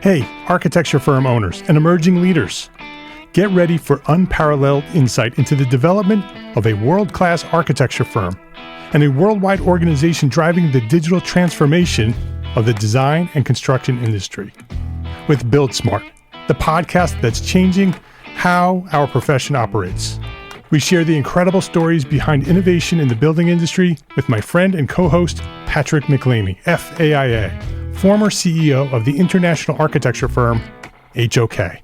Hey, architecture firm owners and emerging leaders. Get ready for unparalleled insight into the development of a world-class architecture firm and a worldwide organization driving the digital transformation of the design and construction industry. With Build Smart, the podcast that's changing how our profession operates. We share the incredible stories behind innovation in the building industry with my friend and co-host, Patrick McLamey, FAIA, former CEO of the international architecture firm, HOK.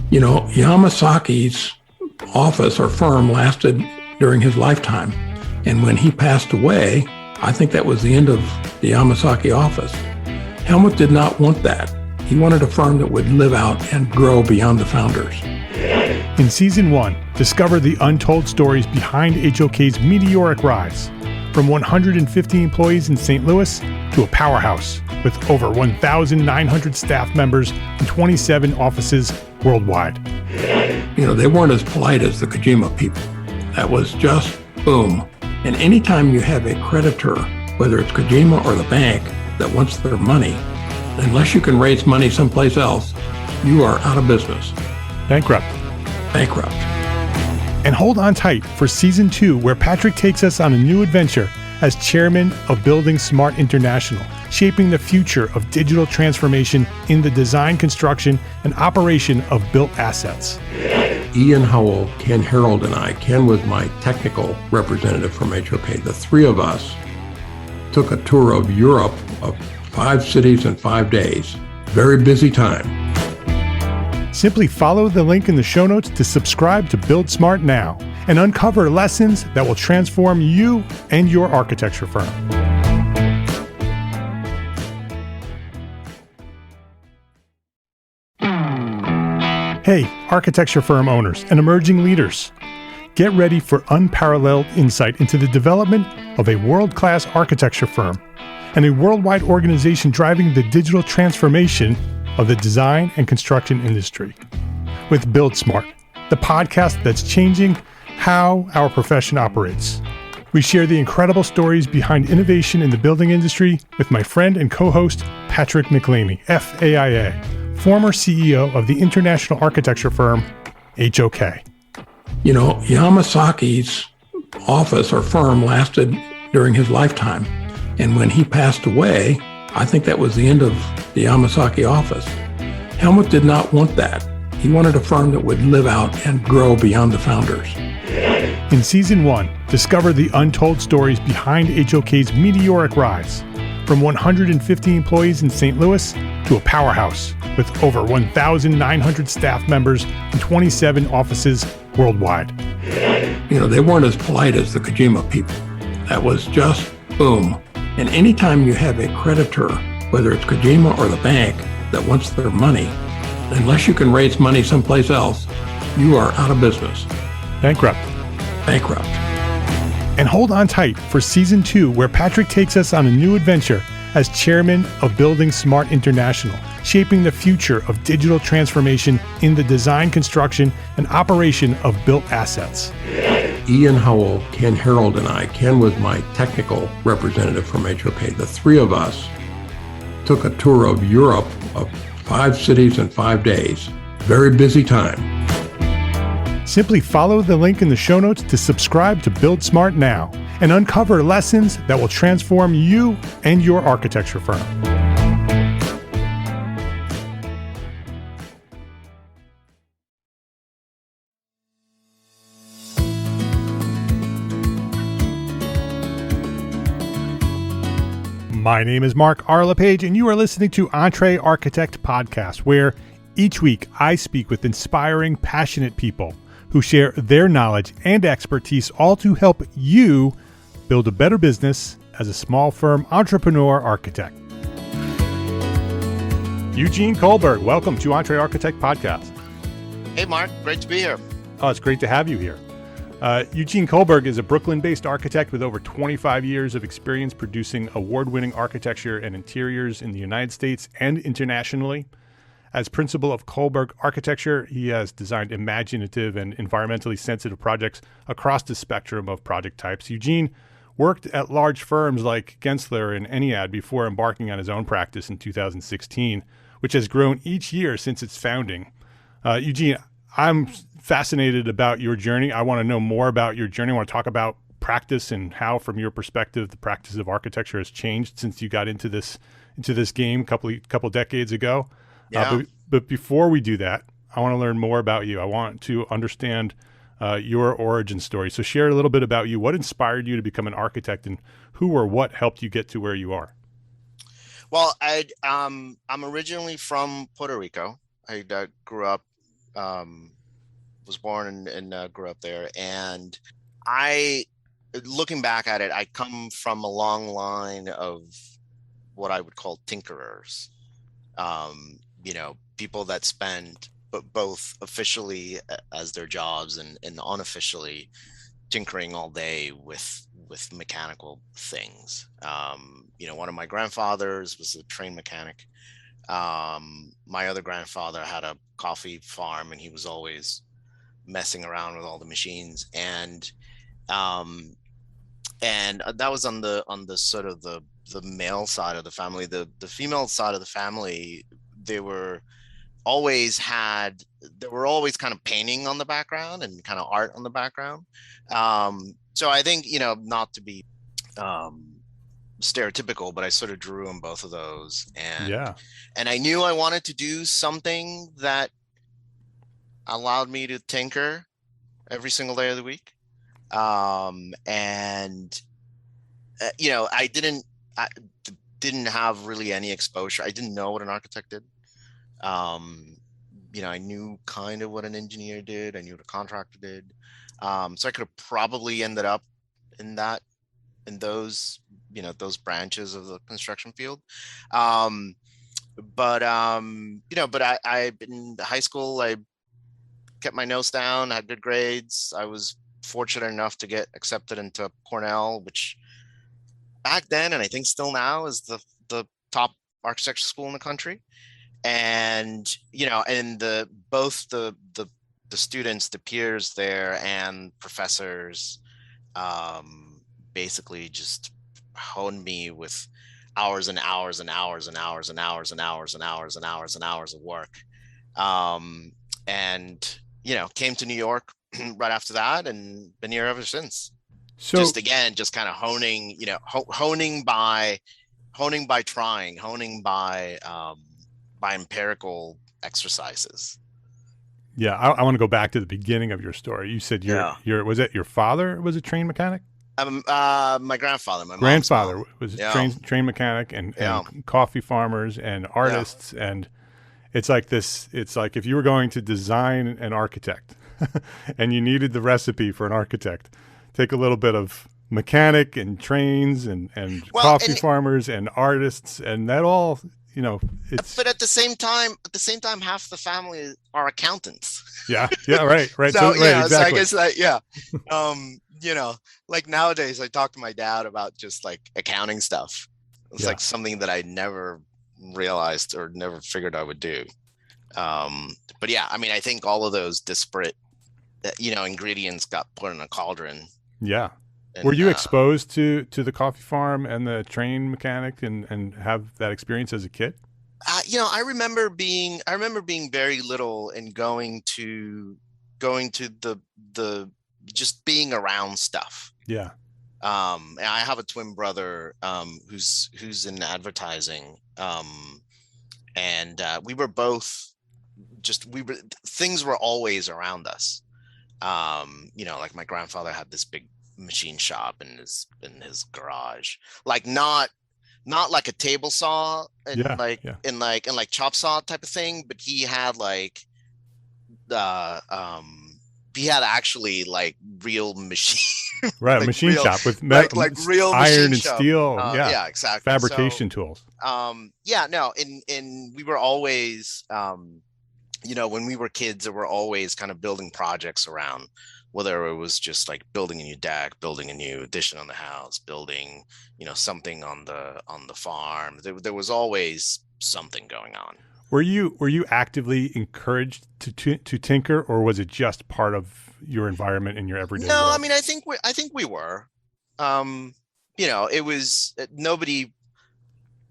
You know, Yamasaki's office or firm lasted during his lifetime. And when he passed away, I think that was the end of the Yamasaki office. Helmut did not want that. He wanted a firm that would live out and grow beyond the founders. In Season 1, discover the untold stories behind HOK's meteoric rise, from 150 employees in St. Louis to a powerhouse with over 1,900 staff members and 27 offices worldwide. You know, they weren't as polite as the Kojima people. That was just boom. And anytime you have a creditor, whether it's Kojima or the bank, that wants their money, unless you can raise money someplace else, you are out of business. Bankrupt. And hold on tight for Season 2, where Patrick takes us on a new adventure as chairman of Building Smart International, shaping the future of digital transformation in the design, construction, and operation of built assets. Ian Howell, Ken Harold, and I, Ken was my technical representative from HOK. The three of us took a tour of Europe of 5 cities in 5 days. Very busy time. Simply follow the link in the show notes to subscribe to Build Smart now and uncover lessons that will transform you and your architecture firm. Hey, architecture firm owners and emerging leaders. Get ready for unparalleled insight into the development of a world-class architecture firm and a worldwide organization driving the digital transformation of the design and construction industry. With Build Smart, the podcast that's changing how our profession operates. We share the incredible stories behind innovation in the building industry with my friend and co-host, Patrick McLamey, FAIA, former CEO of the international architecture firm, HOK. You know, Yamasaki's office or firm lasted during his lifetime. And when he passed away, I think that was the end of the Yamasaki office. Helmut did not want that. He wanted a firm that would live out and grow beyond the founders. In Season 1, discover the untold stories behind HOK's meteoric rise, from 150 employees in St. Louis to a powerhouse with over 1,900 staff members and 27 offices worldwide. You know, they weren't as polite as the Kojima people. That was just boom. And anytime you have a creditor, whether it's Kojima or the bank, that wants their money, unless you can raise money someplace else, you are out of business. Bankrupt. And hold on tight for Season 2, where Patrick takes us on a new adventure as chairman of Building Smart International, shaping the future of digital transformation in the design, construction, and operation of built assets. Ian Howell, Ken Harold, and I, Ken was my technical representative from HOK. The three of us took a tour of Europe of 5 cities in 5 days. Very busy time. Simply follow the link in the show notes to subscribe to Build Smart now and uncover lessons that will transform you and your architecture firm. My name is Mark R. LePage, and you are listening to Entre Architect Podcast, where each week I speak with inspiring, passionate people who share their knowledge and expertise, all to help you build a better business as a small firm entrepreneur architect. Eugene Colberg, welcome to Entre Architect Podcast. Hey, Mark. Great to be here. Oh, it's great to have you here. Eugene Colberg is a Brooklyn-based architect with over 25 years of experience producing award-winning architecture and interiors in the United States and internationally. As Principal of Colberg Architecture, he has designed imaginative and environmentally sensitive projects across the spectrum of project types. Eugene worked at large firms like Gensler and Ennead before embarking on his own practice in 2016, which has grown each year since its founding. Eugene, I'm fascinated about your journey. I want to know more about your journey. I want to talk about practice and how, from your perspective, the practice of architecture has changed since you got into this game a couple decades ago. Yeah. But before we do that, I want to learn more about you. I want to understand your origin story. So share a little bit about you. What inspired you to become an architect, and who or what helped you get to where you are? Well, I'm originally from Puerto Rico. I grew up, was born and grew up there. And looking back at it, I come from a long line of what I would call tinkerers. People that spend both officially as their jobs and unofficially tinkering all day with mechanical things. One of my grandfathers was a train mechanic. My other grandfather had a coffee farm, and he was always messing around with all the machines. And that was on the sort of the male side of the family. The female side of the family, they were always kind of painting on the background and kind of art on the background. So I think, not to be stereotypical, but I sort of drew on both of those. And I knew I wanted to do something that allowed me to tinker every single day of the week. I didn't have really any exposure. I didn't know what an architect did. I knew kind of what an engineer did. I knew what a contractor did. So I could have probably ended up in those branches of the construction field. But I in high school, I kept my nose down, had good grades. I was fortunate enough to get accepted into Cornell, which back then, and I think still now, is the top architecture school in the country. And both the students, the peers there, and professors basically just honed me with hours and hours and hours and hours and hours and hours and hours and hours and hours of work. Came to New York right after that, and been here ever since. So just kind of honing by trying, honing by empirical exercises. Yeah, I want to go back to the beginning of your story. You said was it your father was a train mechanic? My grandfather. My grandfather was a train mechanic, and coffee farmers and artists, and it's like this. It's like if you were going to design an architect, and you needed the recipe for an architect, take a little bit of mechanic and trains and coffee farmers and artists, and that all. But at the same time, half the family are accountants. Yeah, right. So, exactly. So I guess that, like nowadays, I talk to my dad about just like accounting stuff. It's like something that I never realized or never figured I would do. But yeah, I mean, I think all of those disparate, ingredients got put in a cauldron. Yeah. And, were you exposed to the coffee farm and the train mechanic and have that experience as a kid? I remember being very little and going to the just being around stuff. Yeah. And I have a twin brother who's in advertising. We were both things were always around us. Like my grandfather had this big machine shop in his garage, like not like a table saw and like chop saw type of thing, but he had actually like real machine right, like machine real, shop with like real iron and shop. steel. Exactly, fabrication tools. And we were always when we were kids, there were always kind of building projects around, whether it was just like building a new deck, building a new addition on the house, building, something on the farm. There was always something going on. Were you actively encouraged to tinker, or was it just part of your environment in your everyday No, world? I mean, I think we were. It was nobody.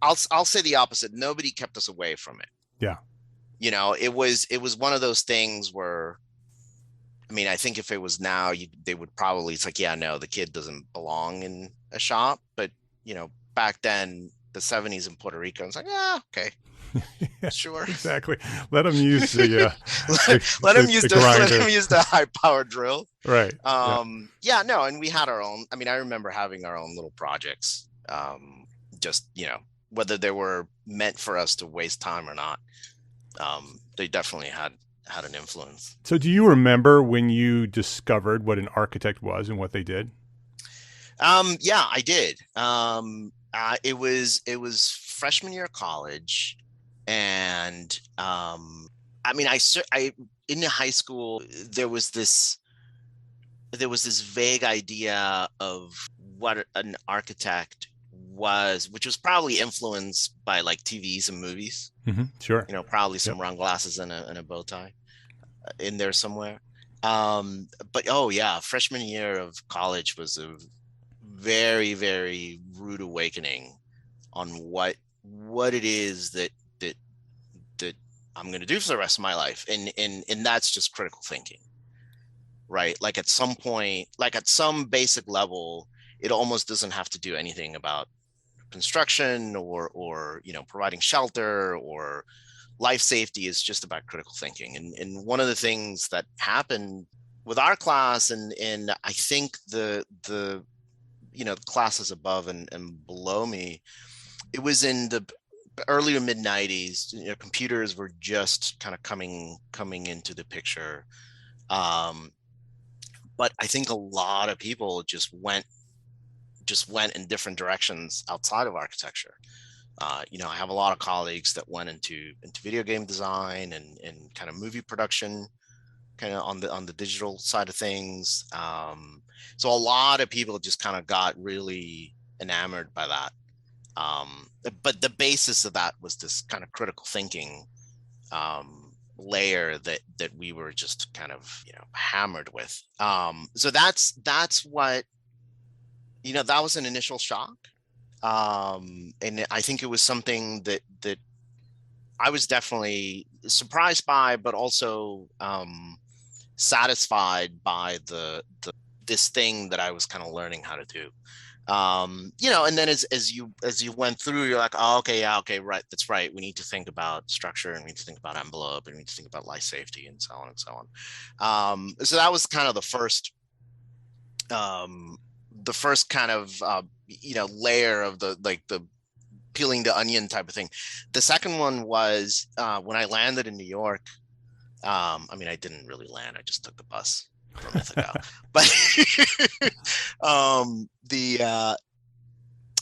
I'll say the opposite. Nobody kept us away from it. Yeah. It was one of those things where, I mean, I think if it was now, they would probably, it's like, yeah, no, the kid doesn't belong in a shop. But, back then, the 70s in Puerto Rico, it's like, yeah, okay, Yeah, sure. exactly. Let them use the Let him use the let grinder. him use the high power drill. Right. Yeah. Yeah, no, and we had our own. I mean, I remember having our own little projects. Just whether they were meant for us to waste time or not, they definitely had an influence. So do you remember when you discovered what an architect was and what they did? Yeah, I did. It was freshman year of college, and I mean, I in high school there was this vague idea of what an architect was, which was probably influenced by like TVs and movies. Sure. Probably Yep. some round glasses and a bow tie in there somewhere. But oh yeah, freshman year of college was a very, very rude awakening on what it is that I'm going to do for the rest of my life, and that's just critical thinking, right? Like at some point, like at some basic level, it almost doesn't have to do anything about construction or providing shelter or life safety. Is just about critical thinking. And one of the things that happened with our class, and I think the classes above and below me, it was in the early to mid 90s. Computers were just kind of coming into the picture. But I think a lot of people just went in different directions outside of architecture. I have a lot of colleagues that went into video game design and kind of movie production, kind of on the digital side of things. So a lot of people just kind of got really enamored by that. But the basis of that was this kind of critical thinking layer that we were just kind of hammered with. So that's what that was an initial shock. And I think it was something that I was definitely surprised by, but also satisfied by this thing that I was kind of learning how to do. And then as you went through, you're like, oh, okay, yeah, okay, right, that's right. We need to think about structure, and we need to think about envelope, and we need to think about life safety, and so on and so on. So that was kind of the first kind of layer of the peeling the onion type of thing. The second one was when I landed in New York. I mean, I didn't really land. I just took the bus from Ithaca. But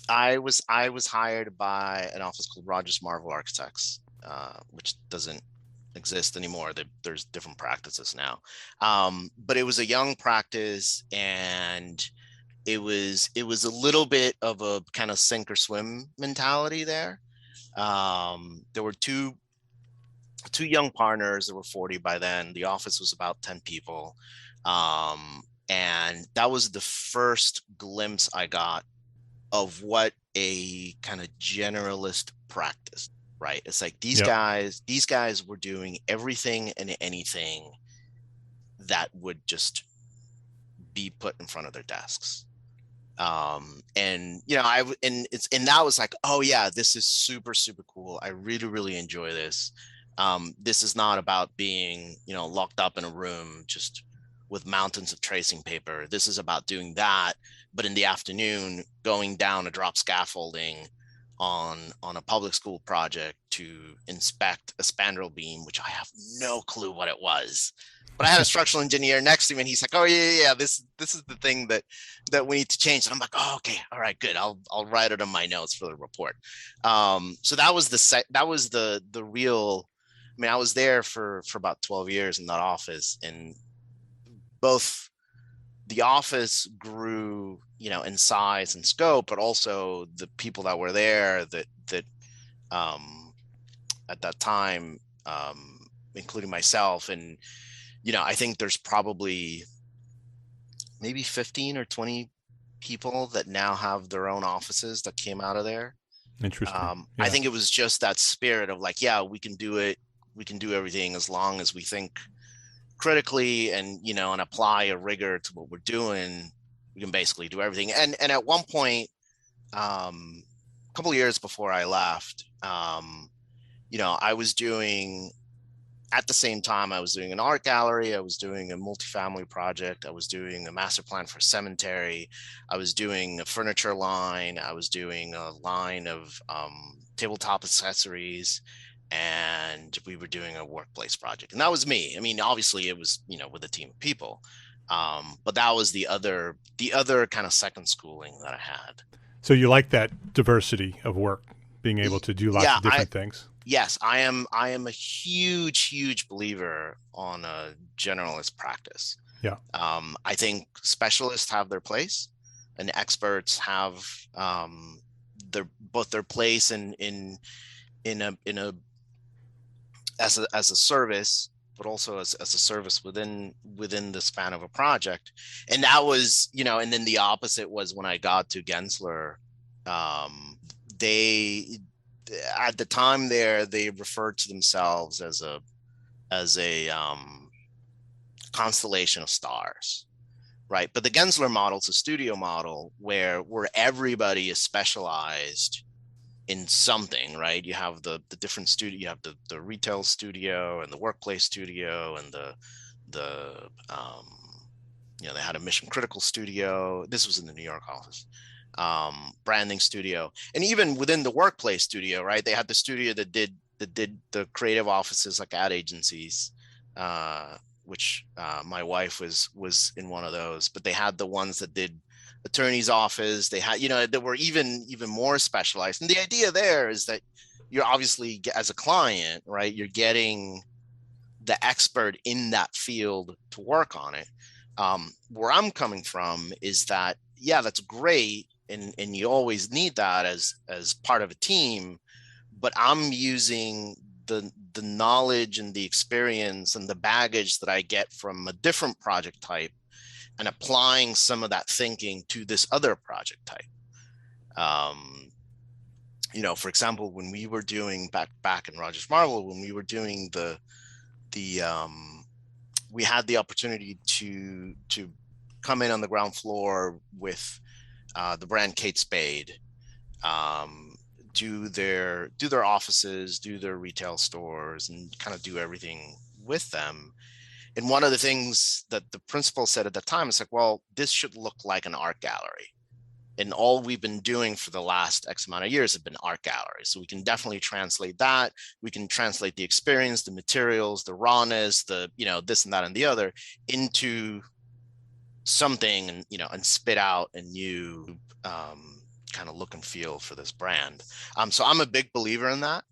I was hired by an office called Rogers Marvel Architects, which doesn't exist anymore. There's different practices now. But it was a young practice, and it was a little bit of a kind of sink or swim mentality there. There were two young partners that were 40 by then. The office was about 10 people. And that was the first glimpse I got of what a kind of generalist practice, right? It's like these guys were doing everything and anything that would just be put in front of their desks. And that was like, oh yeah, this is super, super cool. I really, really enjoy this. This is not about being, locked up in a room just with mountains of tracing paper. This is about doing that, but in the afternoon, going down a drop scaffolding on a public school project to inspect a spandrel beam, which I have no clue what it was. But I had a structural engineer next to me, and he's like, "Oh yeah, this is the thing that we need to change." And I'm like, "Oh, okay, all right, good. I'll write it on my notes for the report." So that was the real. I mean, I was there for about 12 years in that office, and both the office grew, in size and scope, but also the people that were there that at that time, including myself, and I think there's probably maybe 15 or 20 people that now have their own offices that came out of there. Interesting. I think it was just that spirit of like, yeah, we can do it. We can do everything as long as we think critically and, and apply a rigor to what we're doing. We can basically do everything. And at one point, a couple of years before I left, I was doing, at the same time, I was doing an art gallery. I was doing a multifamily project. I was doing a master plan for a cemetery. I was doing a furniture line. I was doing a line of tabletop accessories, and we were doing a workplace project. And that was me. I mean, obviously it was, with a team of people. But that was the other kind of second schooling that I had. So you like that diversity of work, being able to do lots of different things? Yes, I am a huge believer on a generalist practice. Yeah. I think specialists have their place, and experts have their place in a as a service, but also as a service within the span of a project. And that was, and then the opposite was when I got to Gensler. They at the time there, they referred to themselves as a constellation of stars, right? But the Gensler model is a studio model where everybody is specialized in something, right? You have the different studio, you have the retail studio and the workplace studio and they had a mission critical studio. This was in the New York office. Branding studio, and even within the workplace studio, right? They had the studio that did the creative offices like ad agencies, which my wife was in one of those. But they had the ones that did attorney's office. They had, that were even more specialized. And the idea there is that you're obviously, as a client, right, you're getting the expert in that field to work on it. Where I'm coming from is that, yeah, that's great. And you always need that as part of a team, but I'm using the knowledge and the experience and the baggage that I get from a different project type and applying some of that thinking to this other project type. For example, when we were doing back in Rogers Marvel, when we were doing we had the opportunity to come in on the ground floor with the brand Kate Spade, do their offices, do their retail stores, and kind of do everything with them. And one of the things that the principal said at the time is like, well, this should look like an art gallery. And all we've been doing for the last X amount of years have been art galleries. So we can definitely translate that. We can translate the experience, the materials, the rawness, the, this and that and the other into something, and and spit out a new kind of look and feel for this brand. So I'm a big believer in that.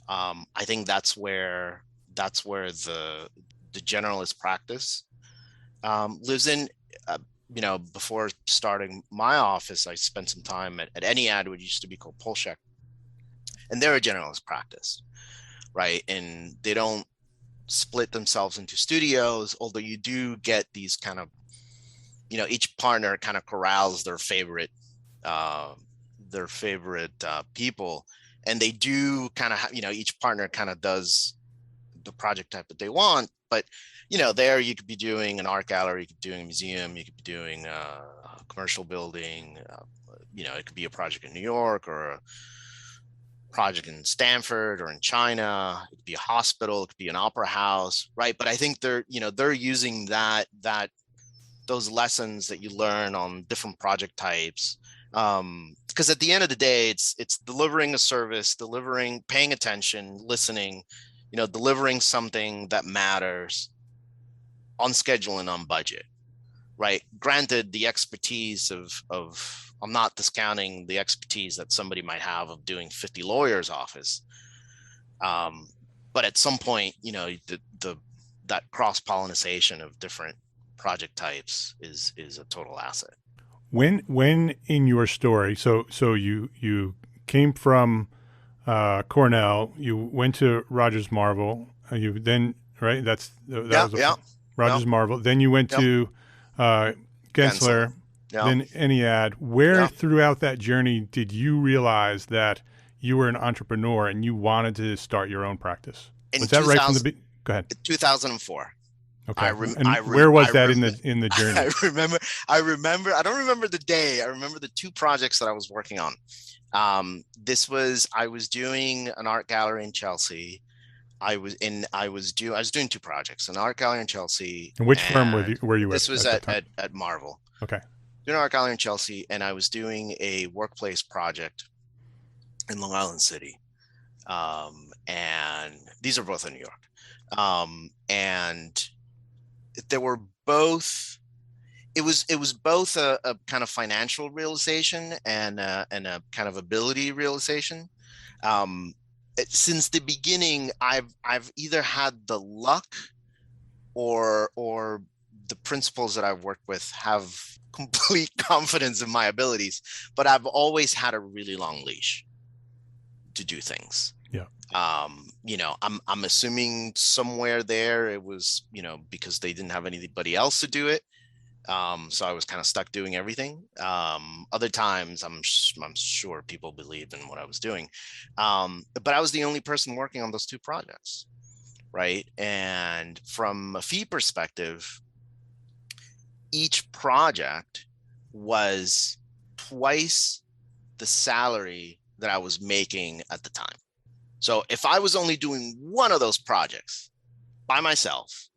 I think that's where the generalist practice lives in. Before starting my office, I spent some time at NCARB, which used to be called Polshek, and they're a generalist practice, right? And they don't split themselves into studios, although you do get these kind of, each partner kind of corrals their favorite people, and they do kind of, each partner kind of does the project type that they want. But there you could be doing an art gallery, you could be doing a museum, you could be doing a commercial building. It could be a project in New York or a project in Stanford or in China. It could be a hospital, it could be an opera house, right? But I think they're using those lessons that you learn on different project types. Because at the end of the day, it's delivering a service, paying attention, listening, delivering something that matters on schedule and on budget, right? Granted, the expertise of I'm not discounting the expertise that somebody might have of doing 50 lawyers' office. But at some point, that cross-pollination of different project types is a total asset. When in your story, so you came from Cornell, you went to Rogers Marvel, you then, right? Rogers Marvel. Then you went to Gensler, then NCARB. Where throughout that journey did you realize that you were an entrepreneur and you wanted to start your own practice. In Was that right from the beginning? Go ahead. 2004. Okay. Where was that in the journey? I remember. I don't remember the day. I remember the two projects that I was working on. I was doing an art gallery in Chelsea. I was doing two projects, an art gallery in Chelsea. And which firm were you This at? was at Marvel. Okay. Doing an art gallery in Chelsea, and I was doing a workplace project in Long Island City. And these are both in New York. And there were both, it was both a kind of financial realization and a kind of ability realization. Since the beginning, I've either had the luck or the principals that I've worked with have complete confidence in my abilities, but I've always had a really long leash to do things. Yeah. I'm assuming somewhere there it was, because they didn't have anybody else to do it. So I was kind of stuck doing everything. Other times I'm sure people believed in what I was doing. But I was the only person working on those two projects. Right. And from a fee perspective, each project was twice the salary that I was making at the time. So if I was only doing one of those projects by myself,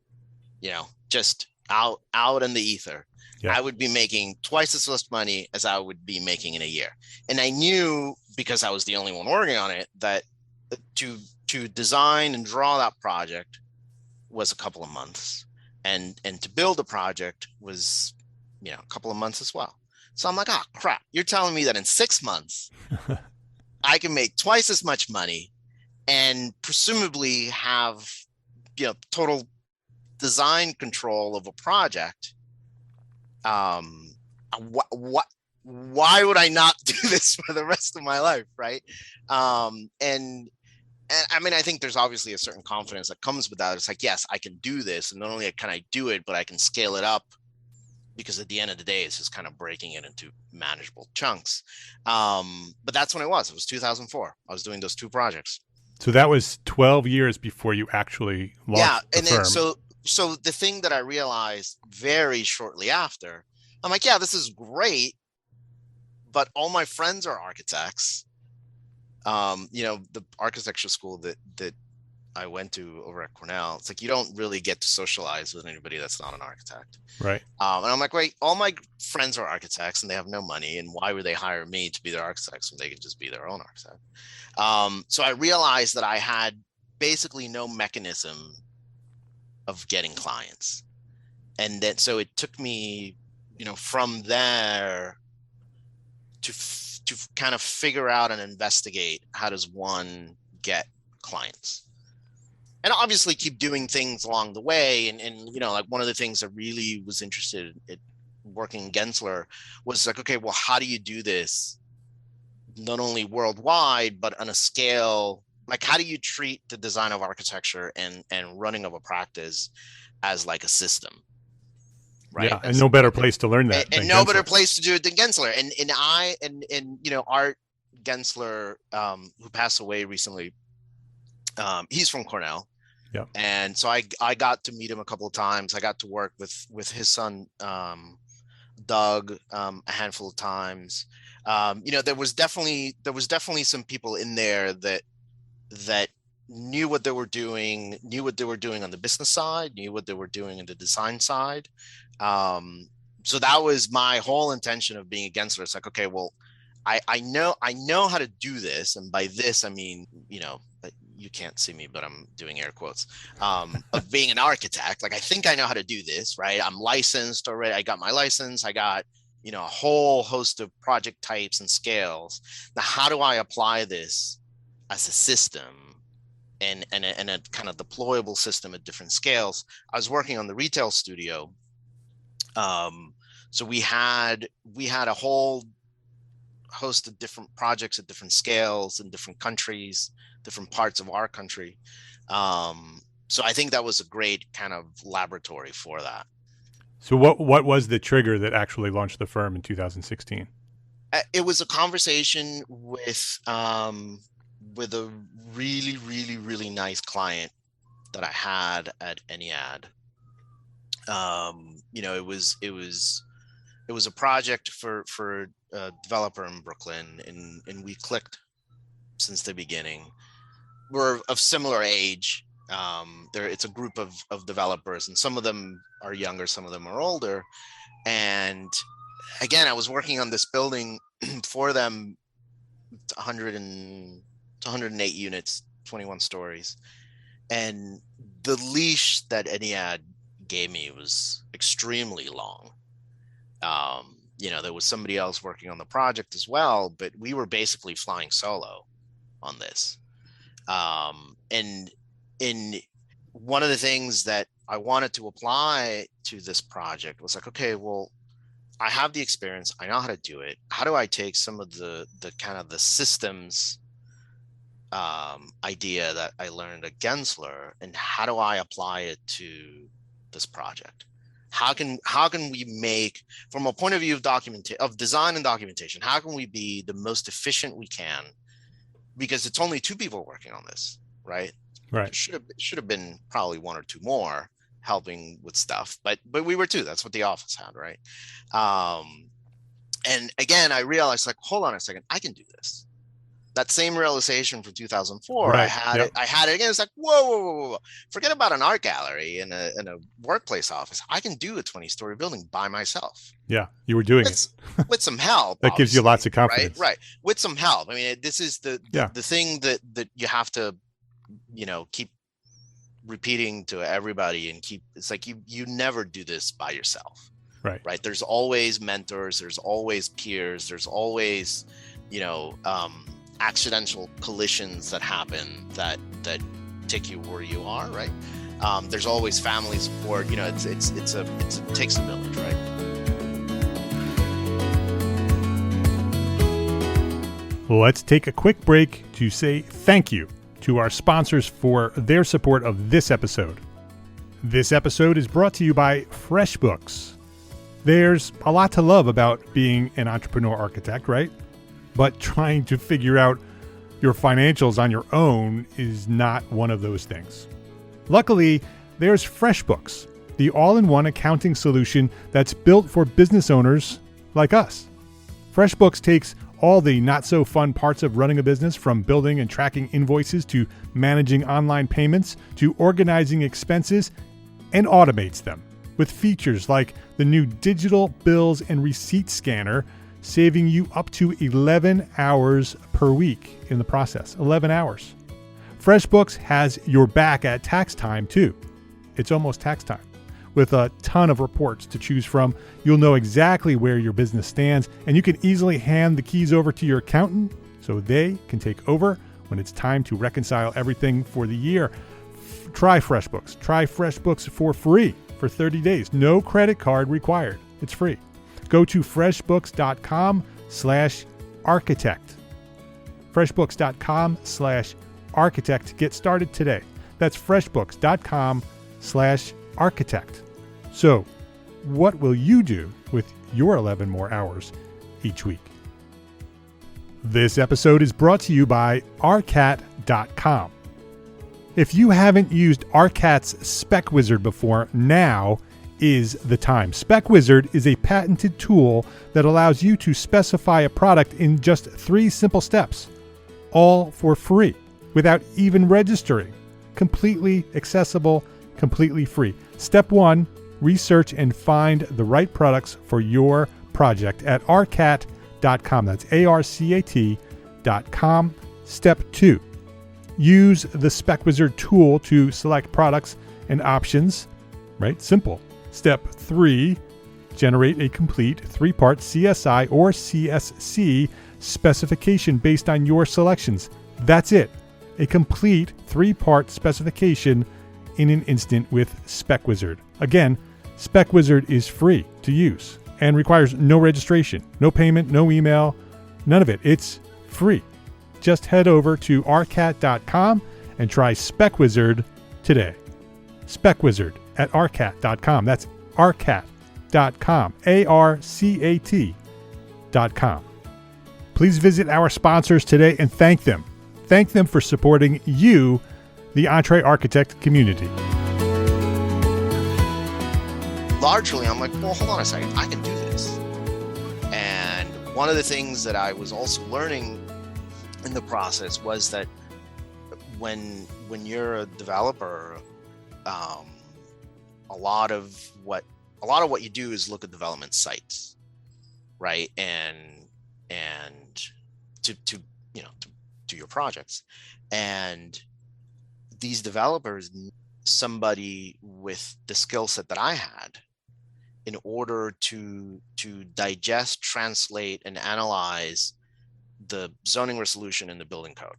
just out in the ether, I would be making twice as much money as I would be making in a year. And I knew, because I was the only one working on it, that to design and draw that project was a couple of months, and to build a project was, a couple of months as well. So I'm like, oh crap, you're telling me that in 6 months I can make twice as much money and presumably have, total design control of a project. Why would I not do this for the rest of my life, right? And I mean, I think there's obviously a certain confidence that comes with that. It's like, yes, I can do this, and not only can I do it, but I can scale it up, because at the end of the day, it's just kind of breaking it into manageable chunks. But that's when it was 2004. I was doing those two projects. So that was 12 years before you actually launched the firm. Then so the thing that I realized very shortly after, I'm like, yeah, this is great, but all my friends are architects. The architecture school that I went to over at Cornell, it's like you don't really get to socialize with anybody that's not an architect. Right. And I'm like, wait, all my friends are architects and they have no money, and why would they hire me to be their architects when they could just be their own architect? So I realized that I had basically no mechanism of getting clients. And then, so it took me, from there to kind of figure out and investigate, how does one get clients? And obviously keep doing things along the way. And like one of the things I really was interested in working in Gensler was like, okay, well, how do you do this not only worldwide, but on a scale? Like, how do you treat the design of architecture and running of a practice as like a system? Right. Yeah, and no better place to learn that. And no better place to do it than Gensler. And Art Gensler, who passed away recently, he's from Cornell. Yeah. And so I got to meet him a couple of times. I got to work with his son, Doug, a handful of times. There was definitely some people in there that knew what they were doing on the business side, knew what they were doing in the design side. So that was my whole intention of being a Gensler. It's like, okay, well, I know how to do this. And by this, I mean, you can't see me, but I'm doing air quotes, of being an architect. Like, I think I know how to do this, right? I'm licensed already. I got my license. I got, a whole host of project types and scales. Now, how do I apply this as a system and a kind of deployable system at different scales? I was working on the retail studio. So we had a whole host of different projects at different scales in different countries, different parts of our country. So I think that was a great kind of laboratory for that. So what was the trigger that actually launched the firm in 2016? It was a conversation with with a really, really, really nice client that I had at NCARB. It was a project for a developer in Brooklyn, and we clicked since the beginning. We're of similar age. It's a group of developers, and some of them are younger, some of them are older. And again, I was working on this building for them, 108 units, 21 stories. And the leash that NCARB gave me was extremely long. There was somebody else working on the project as well, but we were basically flying solo on this. And in one of the things that I wanted to apply to this project was like, okay, well, I have the experience, I know how to do it. How do I take some of the kind of the systems idea that I learned at Gensler, and how do I apply it to this project? How can we make, from a point of view of design and documentation, how can we be the most efficient we can? Because it's only 2 people working on this, right? Right. It should have been probably 1 or 2 more helping with stuff, but we were 2. That's what the office had, right? And again, I realized, like, hold on a second, I can do this. That same realization from 2004, right. I had it again. It's like, whoa. Forget about an art gallery in a workplace office. I can do a 20-story building by myself. Yeah, you were doing it. With some help. That gives you lots of confidence. Right. With some help. I mean, this is the thing that you have to, keep repeating to everybody, and it's like you never do this by yourself. Right. There's always mentors, there's always peers, there's always, accidental collisions that happen that take you where you are, right? There's always family support. It takes a village, right? Let's take a quick break to say thank you to our sponsors for their support of this episode. This episode is brought to you by FreshBooks. There's a lot to love about being an entrepreneur architect, right? But trying to figure out your financials on your own is not one of those things. Luckily, there's FreshBooks, the all-in-one accounting solution that's built for business owners like us. FreshBooks takes all the not-so-fun parts of running a business, from building and tracking invoices to managing online payments to organizing expenses, and automates them with features like the new digital bills and receipt scanner, saving you up to 11 hours per week in the process. 11 hours. FreshBooks has your back at tax time too. It's almost tax time. With a ton of reports to choose from, you'll know exactly where your business stands, and you can easily hand the keys over to your accountant so they can take over when it's time to reconcile everything for the year. Try FreshBooks. Try FreshBooks for free for 30 days. No credit card required. It's free. Go to freshbooks.com/architect. freshbooks.com/architect. Get started today. That's freshbooks.com/architect. So, what will you do with your 11 more hours each week? This episode is brought to you by arcat.com. If you haven't used Arcat's Spec Wizard before, now is the time. Spec Wizard is a patented tool that allows you to specify a product in just 3 simple steps, all for free, without even registering. Completely accessible, completely free. Step 1, research and find the right products for your project at arcat.com. That's ARCAT.com. Step 2, use the Spec Wizard tool to select products and options, right? Simple. Step 3, generate a complete 3-part CSI or CSC specification based on your selections. That's it. A complete 3-part specification in an instant with Spec Wizard. Again, Spec Wizard is free to use and requires no registration, no payment, no email, none of it. It's free. Just head over to arcat.com and try Spec Wizard today. Spec Wizard at arcat.com. That's arcat.com. ARCAT.com. Please visit our sponsors today and thank them. thank them for supporting you, the Entre Architect community. Largely, I'm like, well, hold on a second, I can do this. And one of the things that I was also learning in the process was that when you're a developer, a lot of what you do is look at development sites, right? And to do your projects. And these developers, somebody with the skill set that I had, in order to digest, translate, and analyze the zoning resolution in the building code,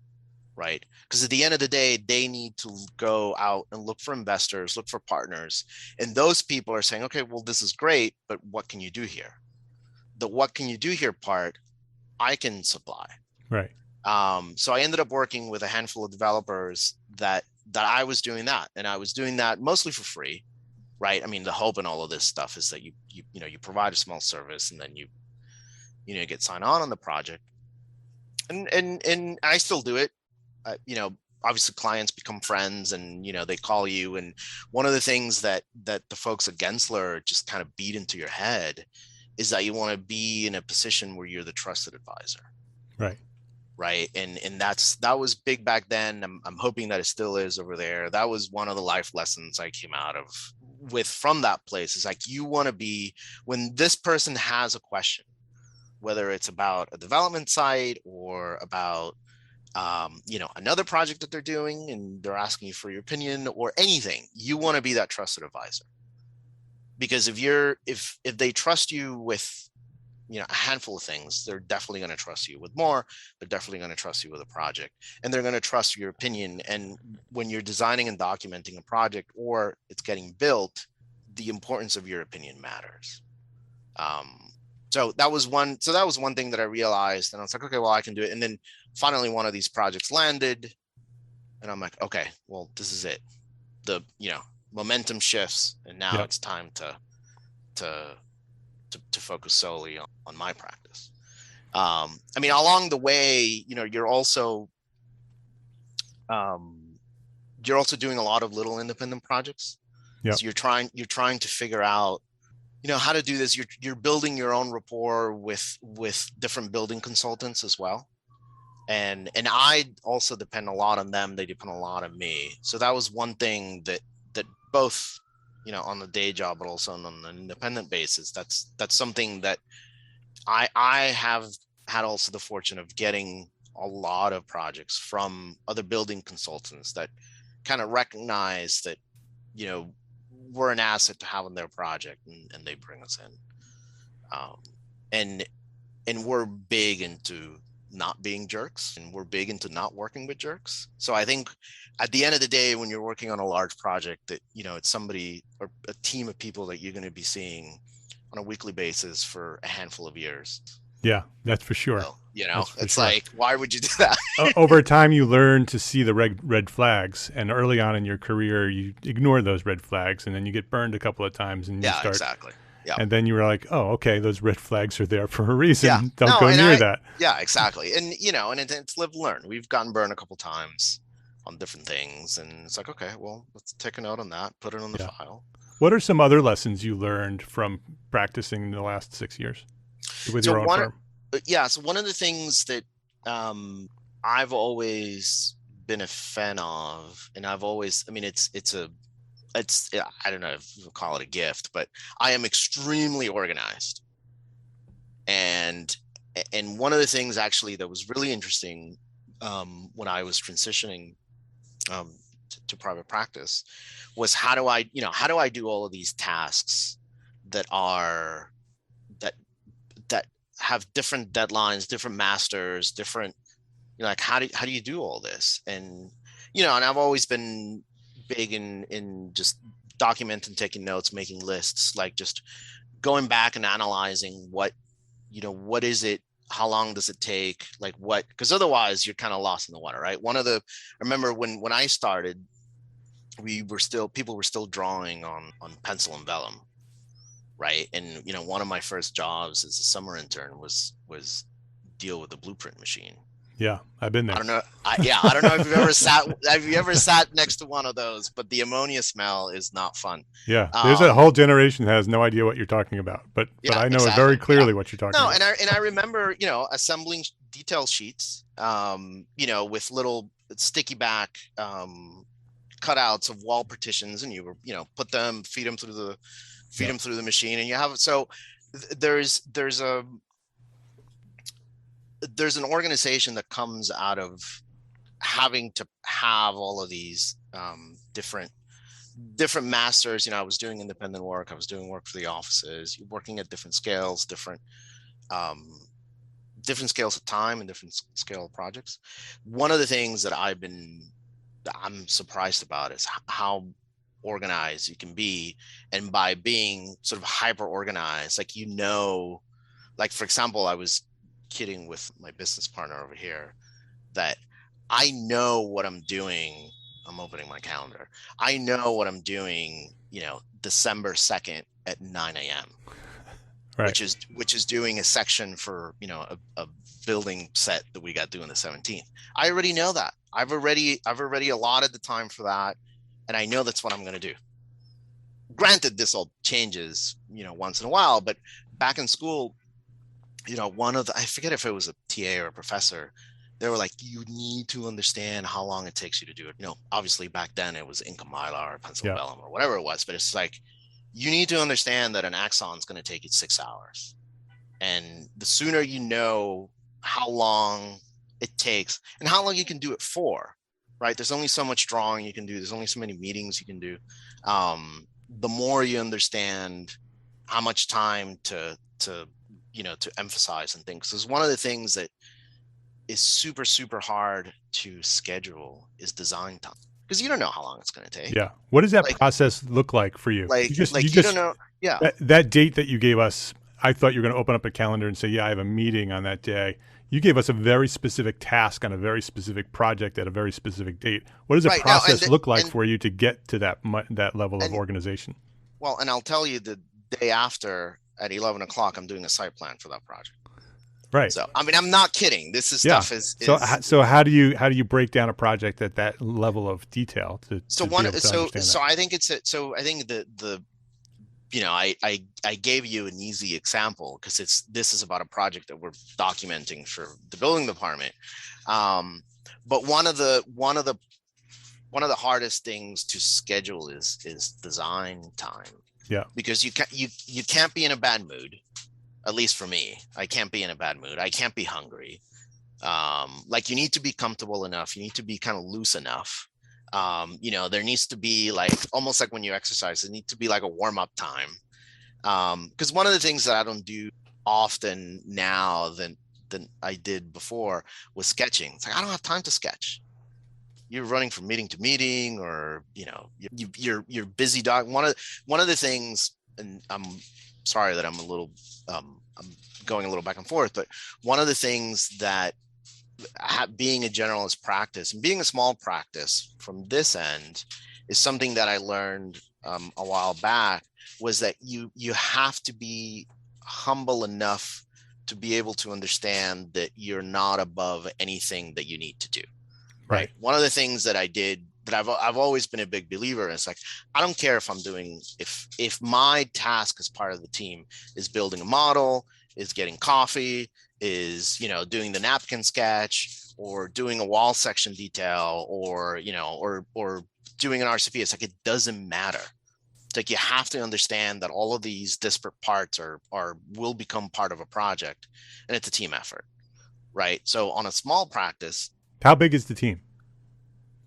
right? Because at the end of the day, they need to go out and look for investors, look for partners. And those people are saying, okay, well, this is great, but what can you do here? The what can you do here part, I can supply. Right. So I ended up working with a handful of developers that I was doing that. And I was doing that mostly for free, right? I mean, the hope in all of this stuff is that you provide a small service and then you get signed on the project. And I still do it. Obviously clients become friends and, they call you. And one of the things that the folks at Gensler just kind of beat into your head is that you want to be in a position where you're the trusted advisor. Right. Right. And that was big back then. I'm hoping that it still is over there. That was one of the life lessons I came out of from that place. Is like, you want to be, when this person has a question, whether it's about a development site or about another project that they're doing and they're asking you for your opinion or anything, you want to be that trusted advisor. Because if they trust you with a handful of things, they're definitely going to trust you with more. They're definitely going to trust you with a project, and they're going to trust your opinion. And when you're designing and documenting a project or it's getting built, the importance of your opinion matters. So that was one thing that I realized, and I was like, okay, well, I can do it. And then finally one of these projects landed and I'm like, okay, well, this is it. The momentum shifts, and now it's time to focus solely on my practice. I mean, along the way, you're also doing a lot of little independent projects. Yep. So you're trying to figure out, how to do this. You're building your own rapport with different building consultants as well. And I also depend a lot on them. They depend a lot on me. So that was one thing that both, on the day job, but also on an independent basis, that's something that I have had also the fortune of getting a lot of projects from other building consultants that kind of recognize that, we're an asset to have on their project, and they bring us in. And we're big into not being jerks, and we're big into not working with jerks. So I think at the end of the day, when you're working on a large project, that it's somebody or a team of people that you're going to be seeing on a weekly basis for a handful of years. Yeah, that's for sure. So, it's sure. Like, why would you do that? Over time, you learn to see the red flags, and early on in your career, you ignore those red flags, and then you get burned a couple of times, and you start. Exactly. Yeah. And then you were like, oh, okay, those red flags are there for a reason. Yeah. Don't go near that. Yeah, exactly. And, and it's live and learn. We've gotten burned a couple times on different things. And it's like, okay, well, let's take a note on that, put it on the file. What are some other lessons you learned from practicing in the last 6 years with your own firm? Yeah. So one of the things that I've always been a fan of, and I don't know if you call it a gift, but I am extremely organized. And one of the things actually that was really interesting when I was transitioning to private practice was how do I do all of these tasks that have different deadlines, different masters, different, like how do you do all this? And and I've always been big in just documenting, taking notes, making lists, like just going back and analyzing what is it, how long does it take, like what, because otherwise you're kind of lost in the water, right? I remember when I started, people were still drawing on pencil and vellum, right? And one of my first jobs as a summer intern was deal with the blueprint machine. Yeah, I've been there. I don't know. I don't know if you've ever sat. Have you ever sat next to one of those? But the ammonia smell is not fun. Yeah, there's a whole generation that has no idea what you're talking about, but Yeah, I know exactly. very clearly what you're talking No, about. and I remember, assembling detail sheets, with little sticky back cutouts of wall partitions, and you were, feed them through the machine, and you have so there's an organization that comes out of having to have all of these different masters. I was doing independent work. I was doing work for the offices, working at different scales, different scales of time and different scale of projects. One of the things that I'm surprised about is how organized you can be. And by being sort of hyper organized, like for example, I was kidding with my business partner over here that I know what I'm doing. I'm opening my calendar. I know what I'm doing, December 2nd at 9 a.m. Right. which is doing a section for, a building set that we got doing the 17th. I already know that. I've already allotted the time for that. And I know that's what I'm going to do. Granted, this all changes, once in a while, but back in school, I forget if it was a TA or a professor, they were like, you need to understand how long it takes you to do it. Obviously back then it was Inca Mylar or pencil vellum or whatever it was, but it's like, you need to understand that an axon is going to take you 6 hours. And the sooner you know how long it takes and how long you can do it for, right? There's only so much drawing you can do. There's only so many meetings you can do. The more you understand how much time to emphasize and things. Because one of the things that is super, super hard to schedule is design time. Because you don't know how long it's going to take. Yeah. What does that process look like for you? You don't know. Yeah. That date that you gave us, I thought you were going to open up a calendar and say, yeah, I have a meeting on that day. You gave us a very specific task on a very specific project at a very specific date. What does the process look like for you to get to that level of organization? Well, and I'll tell you, the day after at 11 o'clock, I'm doing a site plan for that project. Right. So, I'm not kidding. This is stuff is. So how do you break down a project at that level of detail I think I gave you an easy example because this is about a project that we're documenting for the building department. But one of the hardest things to schedule is design time. Yeah. Because you can't be in a bad mood. At least for me, I can't be in a bad mood. I can't be hungry. You need to be comfortable enough. You need to be kind of loose enough. There needs to be almost like when you exercise, there needs to be like a warm-up time. Because one of the things that I don't do often now than I did before was sketching. It's like, I don't have time to sketch. You're running from meeting to meeting, or, you're busy dog. One of the things, and I'm sorry that I'm I'm going a little back and forth, but one of the things that being a generalist practice and being a small practice from this end is something that I learned a while back, was that you have to be humble enough to be able to understand that you're not above anything that you need to do. Right. One of the things that I did that I've always been a big believer in, it's like, I don't care if I'm doing, if my task as part of the team is building a model, is getting coffee, is, doing the napkin sketch, or doing a wall section detail, or, or doing an RCP. It's like, it doesn't matter. It's like, you have to understand that all of these disparate parts will become part of a project, and it's a team effort. Right. So on a small practice. How big is the team?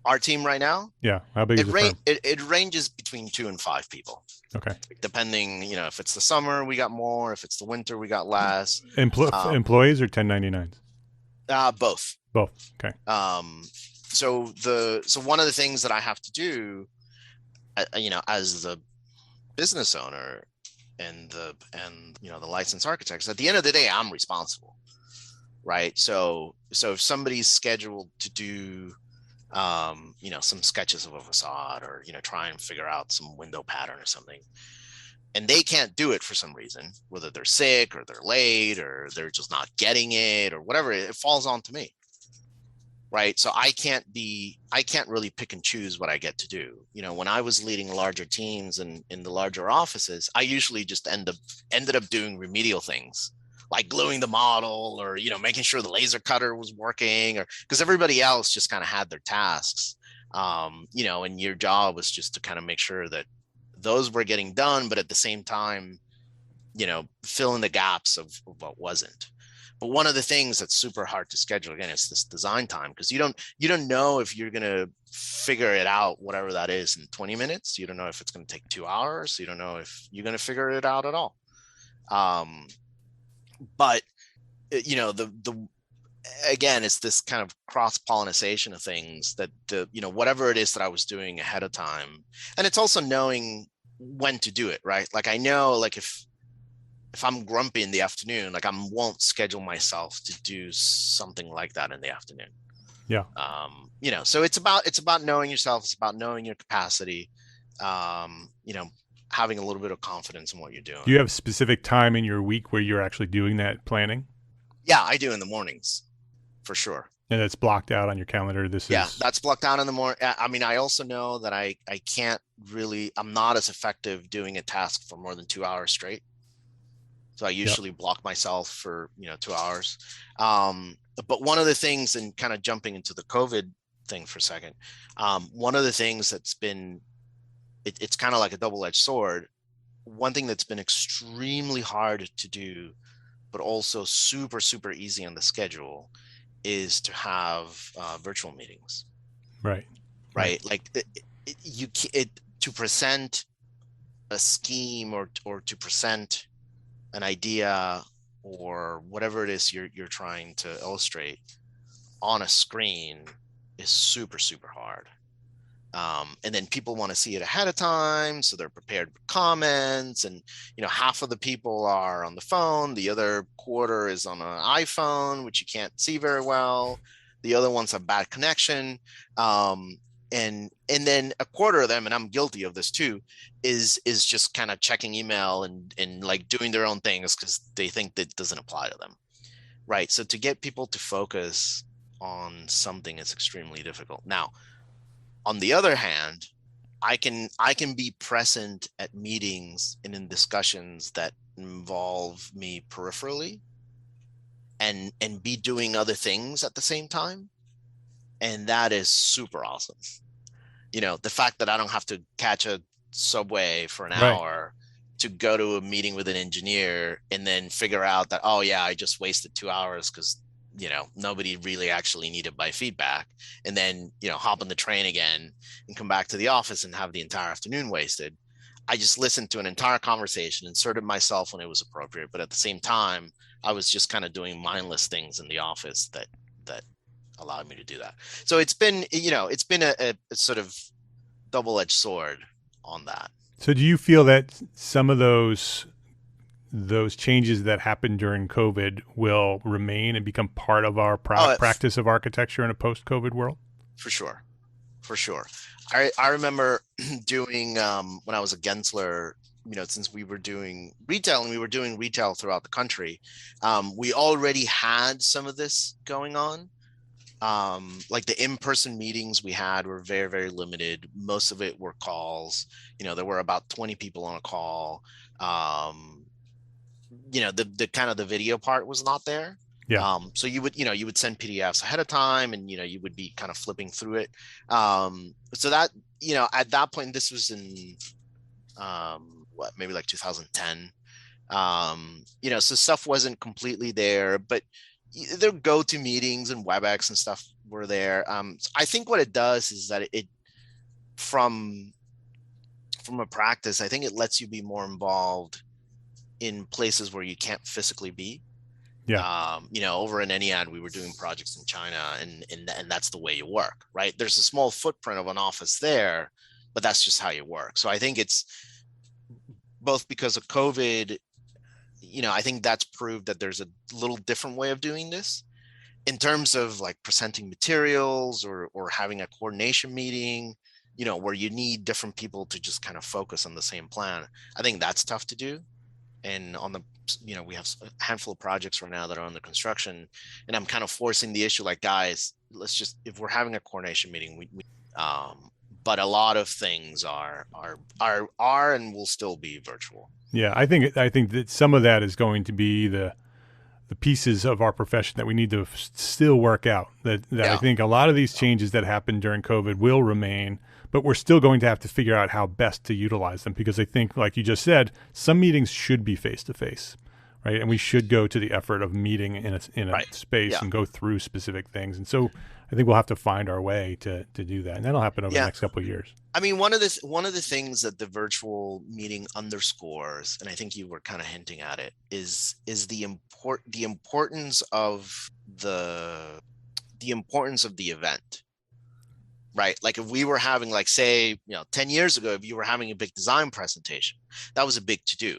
Our team right now? Yeah. How big is the firm? It ranges between 2 and 5 people. Okay. Depending, if it's the summer, we got more. If it's the winter, we got less. Employees or 1099s? Both. Both. Okay. So one of the things that I have to do, as the business owner and the licensed architects, at the end of the day, I'm responsible. Right. So if somebody's scheduled to do some sketches of a facade, or, try and figure out some window pattern or something, and they can't do it for some reason, whether they're sick or they're late or they're just not getting it or whatever, it falls on to me. right? So I can't really pick and choose what I get to do. When I was leading larger teams and in the larger offices, I usually just ended up doing remedial things like gluing the model, or making sure the laser cutter was working, or because everybody else just kind of had their tasks. And your job was just to kind of make sure that those were getting done, but at the same time, fill in the gaps of what wasn't. But one of the things that's super hard to schedule, again, is this design time, because you don't know if you're going to figure it out, whatever that is, in 20 minutes. You don't know if it's going to take 2 hours. You don't know if you're going to figure it out at all. But the again, it's this kind of cross-pollination of things that whatever it is that I was doing ahead of time. And it's also knowing when to do it, right? Like, I know, like, if I'm grumpy in the afternoon, like, I won't schedule myself to do something like that in the afternoon. Yeah. So it's about knowing yourself. It's about knowing your capacity, having a little bit of confidence in what you're doing. Do you have a specific time in your week where you're actually doing that planning? Yeah, I do in the mornings, for sure. And it's blocked out on your calendar. That's blocked out in the morning. I mean, I also know that I can't really, I'm not as effective doing a task for more than 2 hours straight. So I usually block myself for, 2 hours. But one of the things, and kind of jumping into the COVID thing for a second, one of the things that's been, it's kind of like a double-edged sword. One thing that's been extremely hard to do, but also super, super easy on the schedule, is to have virtual meetings. Right. Like to present a scheme or to present an idea or whatever it is you're trying to illustrate on a screen is super, super hard. And then people want to see it ahead of time, so they're prepared with comments, and half of the people are on the phone, the other quarter is on an iPhone, which you can't see very well, the other ones have bad connection, and then a quarter of them, and I'm guilty of this too, is just kind of checking email and like doing their own things because they think that doesn't apply to them, right? So to get people to focus on something is extremely difficult. Now, on the other hand, I can be present at meetings and in discussions that involve me peripherally and be doing other things at the same time. And that is super awesome. The fact that I don't have to catch a subway for an hour to go to a meeting with an engineer and then figure out that, oh yeah, I just wasted 2 hours because nobody really actually needed my feedback, and then hop on the train again and come back to the office and have the entire afternoon wasted. I just listened to an entire conversation, inserted myself when it was appropriate, but at the same time I was just kind of doing mindless things in the office that allowed me to do that. So it's been a sort of double-edged sword on that. So do you feel that some of those changes that happened during COVID will remain and become part of our practice of architecture in a post-COVID world? For sure. I remember doing, when I was a Gensler, since we were doing retail and we were doing retail throughout the country, we already had some of this going on. Like the in-person meetings we had were very, very limited. Most of it were calls. There were about 20 people on a call. The kind of the video part was not there. Yeah. So you would send PDFs ahead of time, and you would be kind of flipping through it. So that at that point, this was in maybe like 2010. So stuff wasn't completely there, but their go-to meetings and WebEx and stuff were there. I think what it does is that it from a practice, I think it lets you be more involved in places where you can't physically be. Yeah. Over in ENIAD, we were doing projects in China, and that's the way you work, right? There's a small footprint of an office there, but that's just how you work. So I think it's both because of COVID, I think that's proved that there's a little different way of doing this in terms of like presenting materials or having a coordination meeting, where you need different people to just kind of focus on the same plan. I think that's tough to do. And on the, we have a handful of projects right now that are under construction, and I'm kind of forcing the issue, like, guys, if we're having a coordination meeting, but a lot of things are and will still be virtual. Yeah, I think that some of that is going to be the pieces of our profession that we need to still work out. That I think a lot of these changes that happened during COVID will remain, but we're still going to have to figure out how best to utilize them, because I think, like you just said, some meetings should be face to face, right? And we should go to the effort of meeting in a space and go through specific things. And so I think we'll have to find our way to do that, and that'll happen over the next couple of years. I mean, one of the things that the virtual meeting underscores, and I think you were kind of hinting at it, is the importance of the event, right? Like if we were having, like, say, 10 years ago, if you were having a big design presentation, that was a big to do,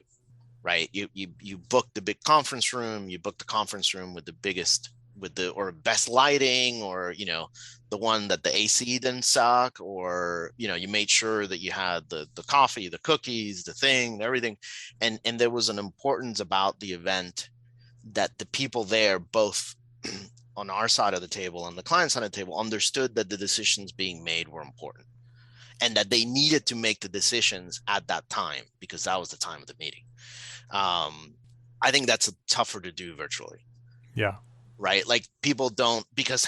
right? You booked the big conference room, you booked the conference room with the biggest, or best lighting, or the one that the AC didn't suck, or you made sure that you had the coffee, the cookies, the thing, everything, and there was an importance about the event that the people there, both on our side of the table and the client side of the table, understood that the decisions being made were important, and that they needed to make the decisions at that time because that was the time of the meeting. I think that's tougher to do virtually. Yeah. Right. Like people don't, because,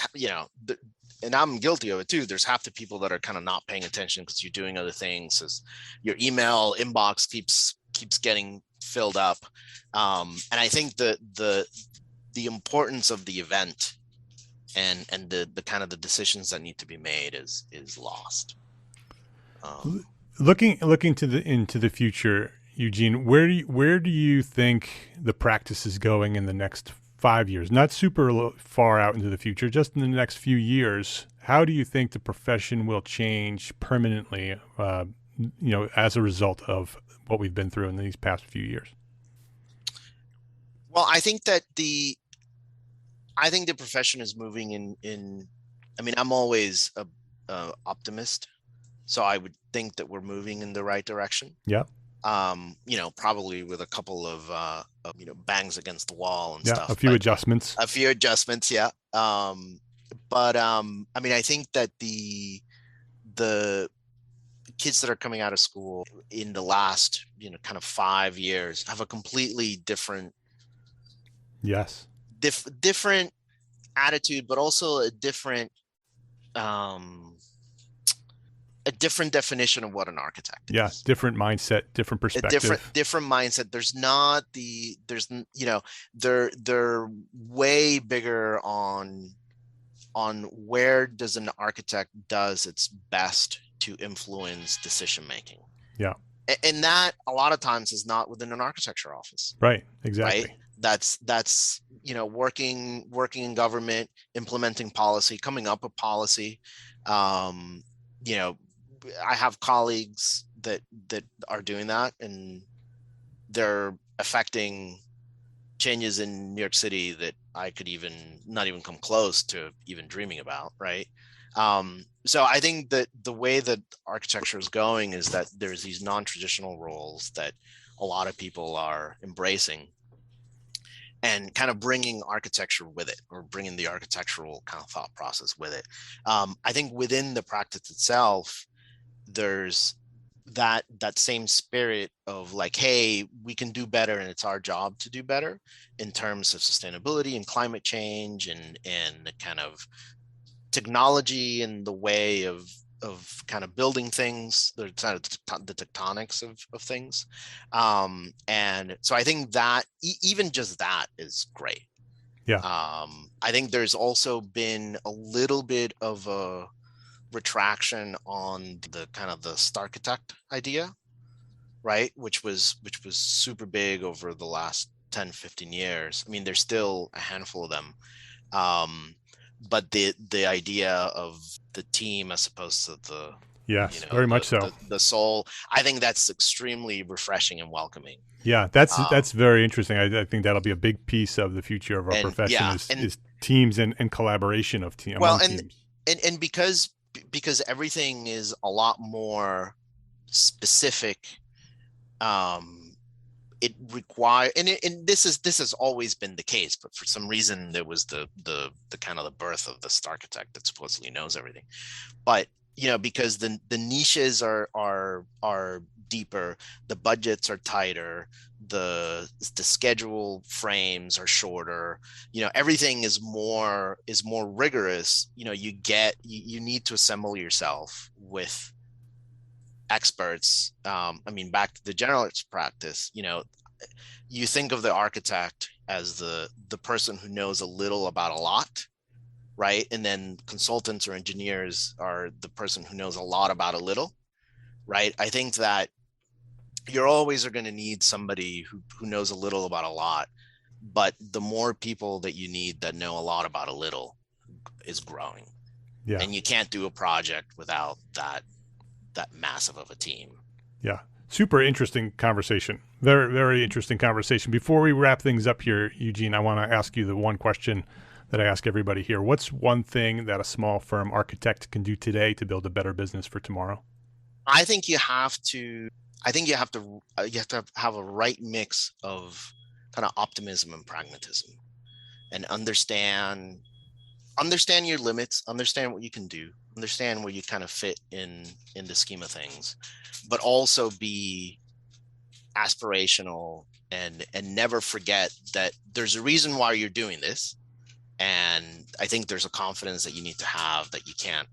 and I'm guilty of it too. There's half the people that are kind of not paying attention because you're doing other things, as your email inbox keeps getting filled up. And I think the importance of the event and the kind of the decisions that need to be made is lost. Looking into the future, Eugene, where do you think the practice is going in the next 5 years? Not super far out into the future, just in the next few years. How do you think the profession will change permanently, as a result of what we've been through in these past few years? Well, I think that the profession is moving in. I mean, I'm always a optimist, so I would think that we're moving in the right direction. Yeah. Probably with a couple of bangs against the wall and stuff. A few adjustments. Yeah. But I mean, I think that the kids that are coming out of school in the last, kind of 5 years have a completely different different attitude, but also a different definition of what an architect is. Yeah, different mindset, different perspective. Different mindset. They're way bigger on where does an architect does its best to influence decision making. Yeah. And that a lot of times is not within an architecture office. Right, exactly. Right? That's working in government, implementing policy, coming up with policy. I have colleagues that are doing that, and they're affecting changes in New York City that I could not even come close to even dreaming about, right? So I think that the way that architecture is going is that there's these non-traditional roles that a lot of people are embracing, and kind of bringing architecture with it, or bringing the architectural kind of thought process with it. I think within the practice itself, there's that same spirit of like, hey, we can do better, and it's our job to do better in terms of sustainability and climate change and the kind of technology and the way of kind of building things, the tectonics of things. And so I think that even just that is great. Yeah. I think there's also been a little bit of a retraction on the kind of the Starchitect idea, right? Which was super big over the last 10, 15 years. I mean, there's still a handful of them. But the idea of the team as opposed to the, very much so, the soul, I think that's extremely refreshing and welcoming. Yeah, that's very interesting. I think that'll be a big piece of the future of our profession is teams and collaboration of teams. Well, and because everything is a lot more specific, it require, and this has always been the case, but for some reason there was the kind of the birth of this architect that supposedly knows everything. But because the niches are deeper, the budgets are tighter, the schedule frames are shorter, everything is more rigorous. You need to assemble yourself with experts. Back to the generalist practice, you think of the architect as the person who knows a little about a lot, right? And then consultants or engineers are the person who knows a lot about a little, right? I think that you're always are going to need somebody who knows a little about a lot, but the more people that you need that know a lot about a little is growing. Yeah. And you can't do a project without that massive of a team. Yeah. Super interesting conversation. Very, very interesting conversation. Before we wrap things up here, Eugene, I want to ask you the one question that I ask everybody here. What's one thing that a small firm architect can do today to build a better business for tomorrow? I think you have to have a right mix of kind of optimism and pragmatism, and understand your limits, understand what you can do, understand where you kind of fit in the scheme of things, but also be aspirational and never forget that there's a reason why you're doing this. And I think there's a confidence that you need to have that you can't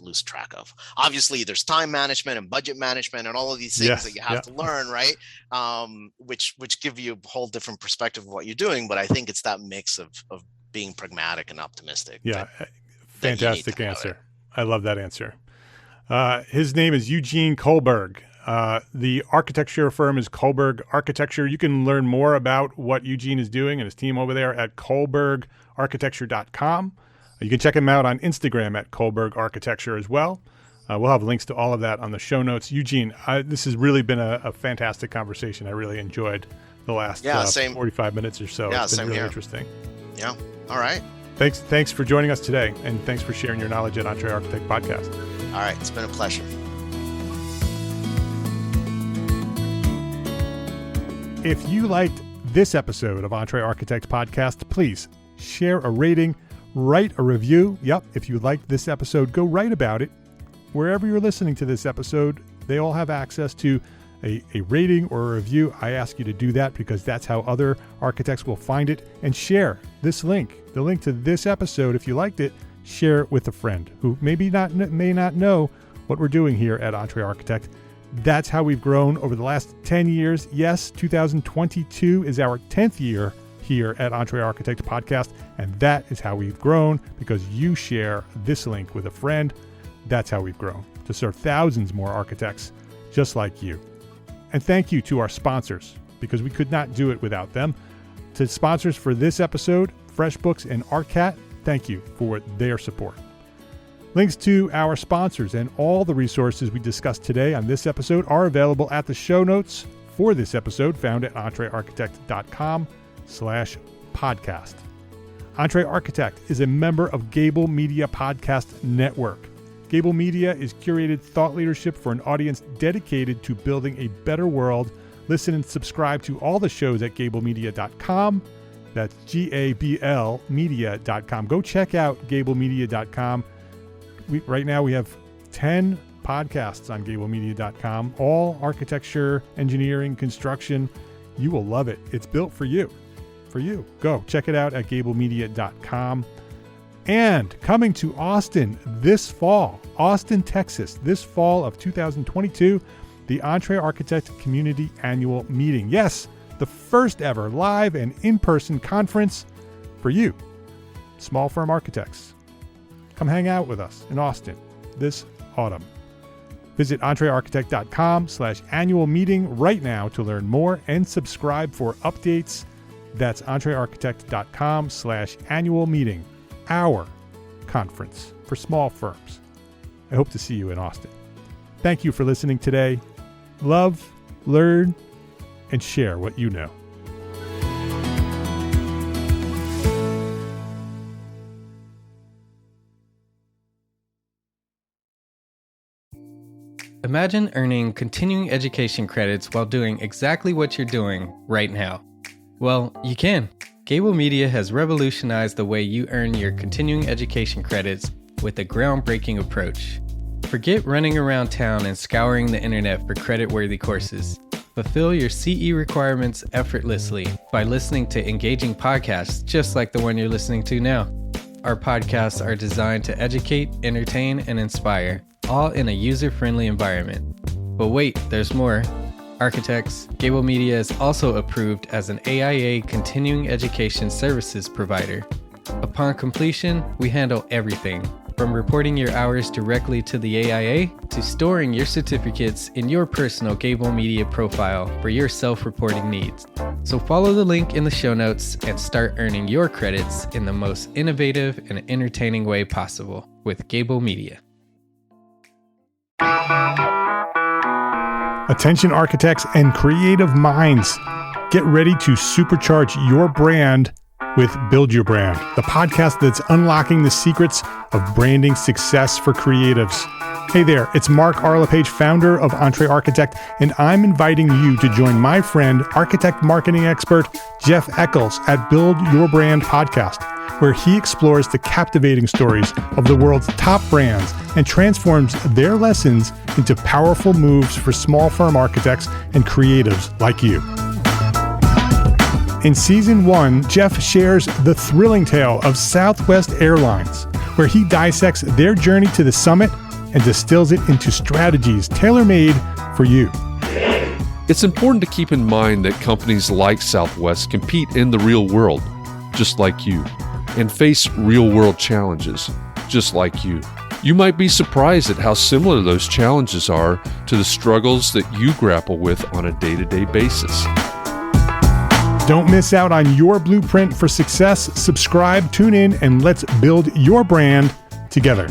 lose track of. Obviously there's time management and budget management and all of these things that you have to learn, right? Which give you a whole different perspective of what you're doing. But I think it's that mix of being pragmatic and optimistic. Yeah. Fantastic answer. I love that answer. His name is Eugene Colberg. The architecture firm is Colberg Architecture. You can learn more about what Eugene is doing and his team over there at colbergarchitecture.com. You can check him out on Instagram at Colberg Architecture as well. We'll have links to all of that on the show notes. Eugene, this has really been a fantastic conversation. I really enjoyed the last 45 minutes or so. Yeah, it's been really here. Interesting. Yeah. All right. Thanks for joining us today, and thanks for sharing your knowledge at Entre Architect Podcast. All right. It's been a pleasure. If you liked this episode of Entre Architect Podcast, please share a rating, write a review. Yep, if you liked this episode, go write about it. Wherever you're listening to this episode, they all have access to a rating or a review. I ask you to do that because that's how other architects will find it. And share this link, the link to this episode. If you liked it, share it with a friend who may not know what we're doing here at Entre Architect. That's how we've grown over the last 10 years. Yes, 2022 is our 10th year here at Entre Architect Podcast, and that is how we've grown because you share this link with a friend. That's how we've grown to serve thousands more architects just like you. And thank you to our sponsors because we could not do it without them. To sponsors for this episode, FreshBooks and ArtCat, thank you for their support. Links to our sponsors and all the resources we discussed today on this episode are available at the show notes for this episode found at entrearchitect.com/podcast. Entre Architect is a member of Gable Media Podcast Network. Gable Media is curated thought leadership for an audience dedicated to building a better world. Listen and subscribe to all the shows at gablemedia.com. That's GABL media.com. Go check out gablemedia.com. Right now we have 10 podcasts on gablemedia.com, all architecture, engineering, construction. You will love it. It's built for you. Go check it out at gablemedia.com. And coming to Austin this fall, Austin, Texas, this fall of 2022, the Entre Architect Community Annual Meeting. Yes, the first ever live and in-person conference for you, small firm architects. Come hang out with us in Austin this autumn. Visit entrearchitect.com/annual meeting right now to learn more and subscribe for updates. That's entrearchitect.com/annual meeting, our conference for small firms. I hope to see you in Austin. Thank you for listening today. Love, learn, and share what you know. Imagine earning continuing education credits while doing exactly what you're doing right now. Well, you can. Gable Media has revolutionized the way you earn your continuing education credits with a groundbreaking approach. Forget running around town and scouring the internet for credit-worthy courses. Fulfill your CE requirements effortlessly by listening to engaging podcasts just like the one you're listening to now. Our podcasts are designed to educate, entertain, and inspire, all in a user-friendly environment. But wait, there's more. Architects, Gable Media is also approved as an AIA continuing education services provider. Upon completion, we handle everything, from reporting your hours directly to the AIA to storing your certificates in your personal Gable Media profile for your self-reporting needs. So follow the link in the show notes and start earning your credits in the most innovative and entertaining way possible with Gable Media. Attention architects and creative minds, get ready to supercharge your brand with Build Your Brand, the podcast that's unlocking the secrets of branding success for creatives. Hey there, it's Mark Arlepage, founder of Entre Architect, and I'm inviting you to join my friend, architect marketing expert Jeff Eccles at Build Your Brand podcast, where he explores the captivating stories of the world's top brands and transforms their lessons into powerful moves for small firm architects and creatives like you. In Season 1, Jeff shares the thrilling tale of Southwest Airlines, where he dissects their journey to the summit and distills it into strategies tailor-made for you. It's important to keep in mind that companies like Southwest compete in the real world, just like you, and face real-world challenges, just like you. You might be surprised at how similar those challenges are to the struggles that you grapple with on a day-to-day basis. Don't miss out on your blueprint for success. Subscribe, tune in, and let's build your brand together.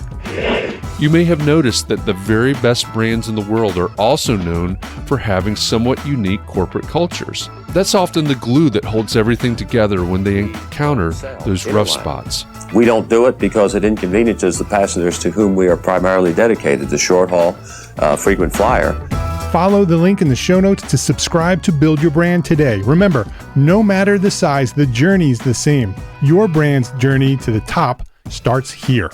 You may have noticed that the very best brands in the world are also known for having somewhat unique corporate cultures. That's often the glue that holds everything together when they encounter those rough spots. We don't do it because it inconveniences the passengers to whom we are primarily dedicated, the short haul, frequent flyer. Follow the link in the show notes to subscribe to Build Your Brand today. Remember, no matter the size, the journey's the same. Your brand's journey to the top starts here.